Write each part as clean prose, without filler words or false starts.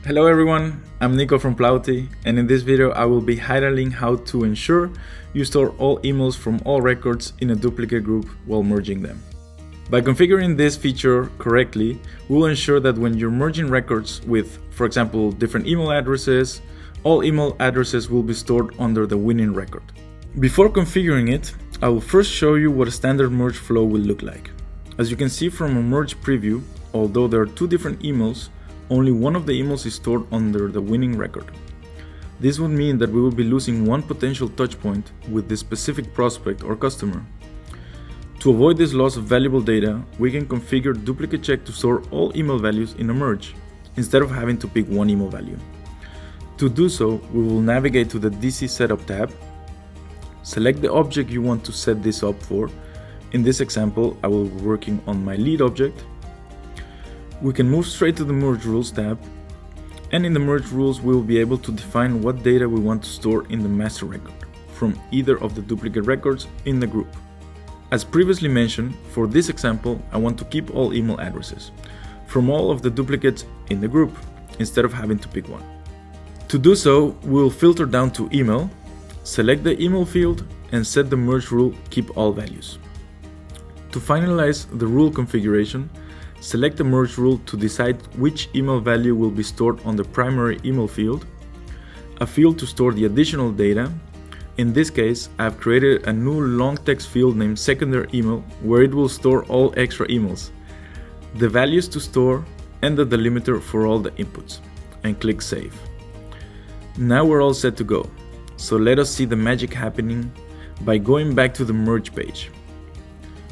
Hello everyone, I'm Nico from Plauti, and in this video I will be highlighting how to ensure you store all emails from all records in a duplicate group while merging them. By configuring this feature correctly, we will ensure that when you're merging records with, for example, different email addresses, all email addresses will be stored under the winning record. Before configuring it, I will first show you what a standard merge flow will look like. As you can see from a merge preview, although there are two different emails, only one of the emails is stored under the winning record. This would mean that we will be losing one potential touchpoint with this specific prospect or customer. To avoid this loss of valuable data, we can configure duplicate check to store all email values in a merge, instead of having to pick one email value. To do so, we will navigate to the DC Setup tab, select the object you want to set this up for. In this example, I will be working on my lead object. We can move straight to the Merge Rules tab, and in the Merge Rules we will be able to define what data we want to store in the master record from either of the duplicate records in the group. As previously mentioned, for this example I want to keep all email addresses from all of the duplicates in the group, instead of having to pick one. To do so, we will filter down to Email, select the email field, and set the merge rule Keep All Values. To finalize the rule configuration, select the merge rule to decide which email value will be stored on the primary email field, a field to store the additional data. In this case, I have created a new long text field named secondary email where it will store all extra emails, the values to store, and the delimiter for all the inputs, and click Save. Now we're all set to go, so let us see the magic happening by going back to the merge page.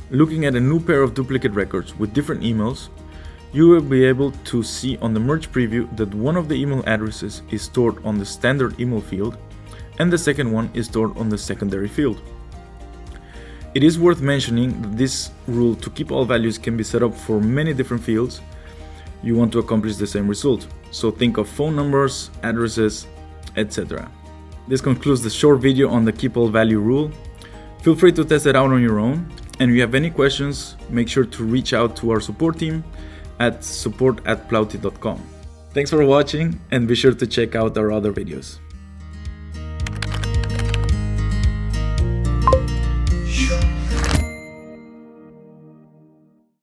Looking at a new pair of duplicate records with different emails, you will be able to see on the merge preview that one of the email addresses is stored on the standard email field and the second one is stored on the secondary field. It is worth mentioning that this rule to keep all values can be set up for many different fields you want to accomplish the same result. So think of phone numbers, addresses, etc. This concludes the short video on the keep all value rule. Feel free to test it out on your own. And if you have any questions, make sure to reach out to our support team at support@plauti.com. Thanks for watching, and be sure to check out our other videos.